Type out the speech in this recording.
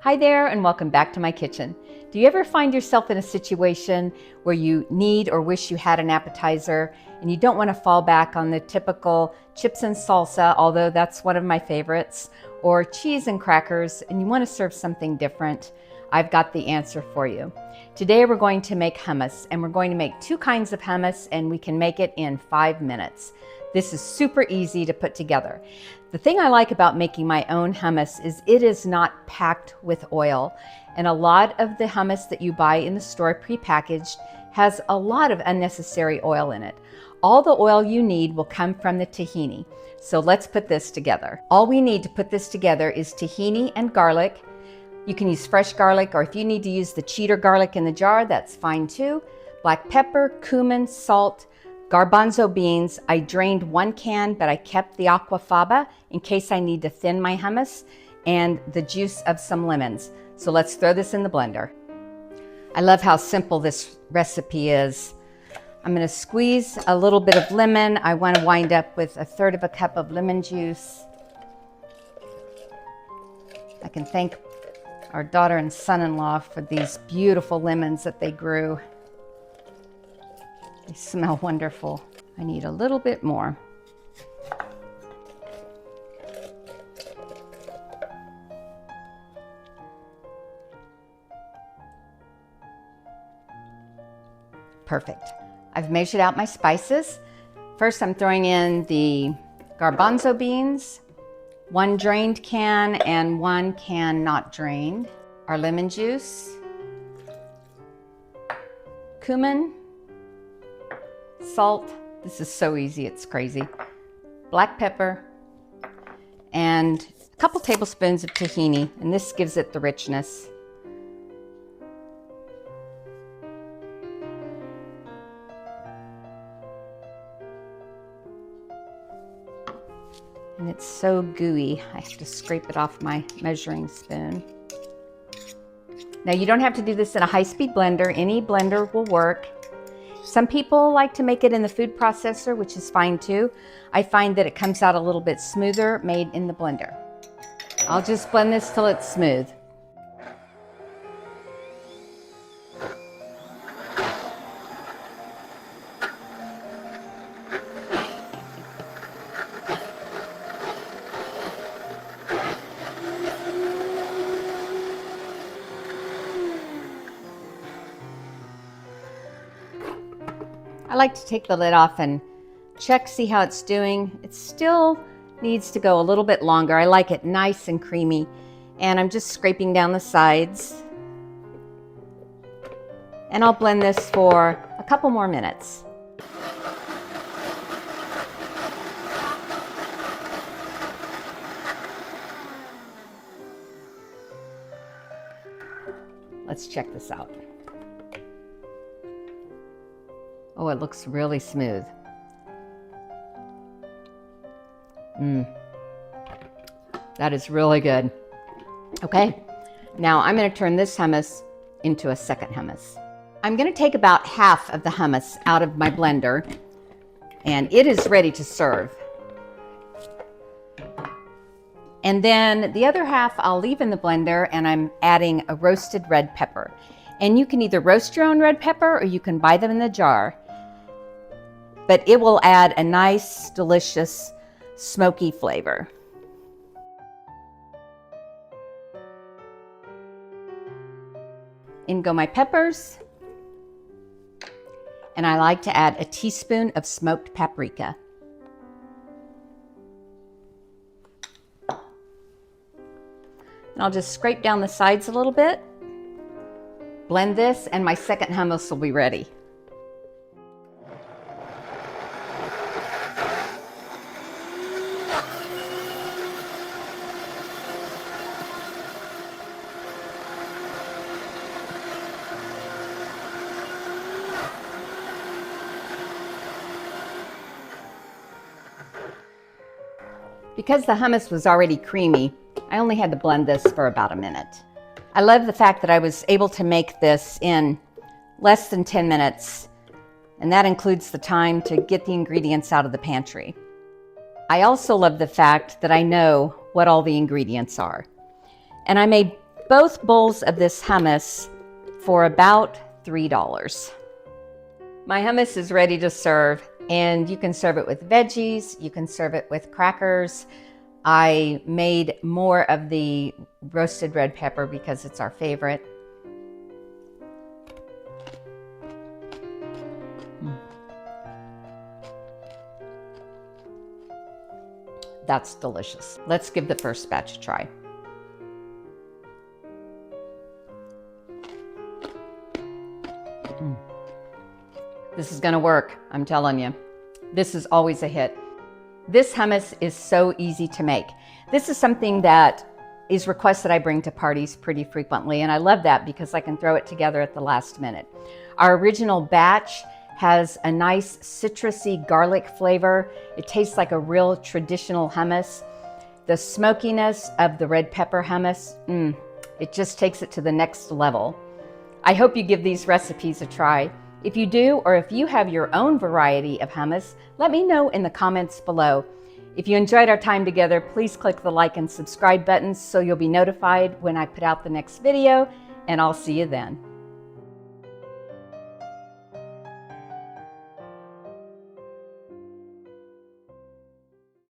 Hi there and welcome back to my kitchen. Do you ever find yourself in a situation where you need or wish you had an appetizer and you don't want to fall back on the typical chips and salsa, although that's one of my favorites, or cheese and crackers, and you want to serve something different? I've got the answer for you. Today we're going to make hummus, and we're going to make two kinds of hummus, and we can make it in 5 minutes. This is super easy to put together. The thing I like about making my own hummus is it is not packed with oil. And a lot of the hummus that you buy in the store prepackaged has a lot of unnecessary oil in it. All the oil you need will come from the tahini. So let's put this together. All we need to put this together is tahini and garlic. You can use fresh garlic, or if you need to use the cheater garlic in the jar, that's fine too. Black pepper, cumin, salt, garbanzo beans. I drained 1 can, but I kept the aquafaba in case I need to thin my hummus, and the juice of some lemons. So let's throw this in the blender. I love how simple this recipe is. I'm going to squeeze a little bit of lemon. I want to wind up with 1/3 cup of lemon juice. I can thank our daughter and son-in-law for these beautiful lemons that they grew. They smell wonderful. I need a little bit more. Perfect. I've measured out my spices. First, I'm throwing in the garbanzo beans, 1 drained can and 1 can not drained. Our lemon juice, cumin, salt. This is so easy, it's crazy. Black pepper, and a couple tablespoons of tahini, and this gives it the richness. And it's so gooey, I have to scrape it off my measuring spoon. Now, you don't have to do this in a high-speed blender. Any blender will work. Some people like to make it in the food processor, which is fine too. I find that it comes out a little bit smoother made in the blender. I'll just blend this till it's smooth. I like to take the lid off and check, see how it's doing. It still needs to go a little bit longer. I like it nice and creamy. And I'm just scraping down the sides. And I'll blend this for a couple more minutes. Let's check this out. Oh, it looks really smooth. That is really good. Okay, now I'm going to turn this hummus into a second hummus. I'm going to take about half of the hummus out of my blender, and it is ready to serve. And then the other half I'll leave in the blender, and I'm adding a roasted red pepper. And you can either roast your own red pepper or you can buy them in the jar. But it will add a nice, delicious, smoky flavor. In go my peppers. And I like to add a teaspoon of smoked paprika. And I'll just scrape down the sides a little bit. Blend this, and my second hummus will be ready. Because the hummus was already creamy, I only had to blend this for about a minute. I love the fact that I was able to make this in less than 10 minutes, and that includes the time to get the ingredients out of the pantry. I also love the fact that I know what all the ingredients are. And I made both bowls of this hummus for about $3. My hummus is ready to serve, and you can serve it with veggies, you can serve it with crackers. I made more of the roasted red pepper because it's our favorite. That's delicious. Let's give the first batch a try. This is gonna work, I'm telling you. This is always a hit. This hummus is so easy to make. This is something that is requested I bring to parties pretty frequently, and I love that because I can throw it together at the last minute. Our original batch has a nice citrusy garlic flavor. It tastes like a real traditional hummus. The smokiness of the red pepper hummus, it just takes it to the next level. I hope you give these recipes a try. If you do, or if you have your own variety of hummus, let me know in the comments below. If you enjoyed our time together, please click the like and subscribe buttons so you'll be notified when I put out the next video, and I'll see you then.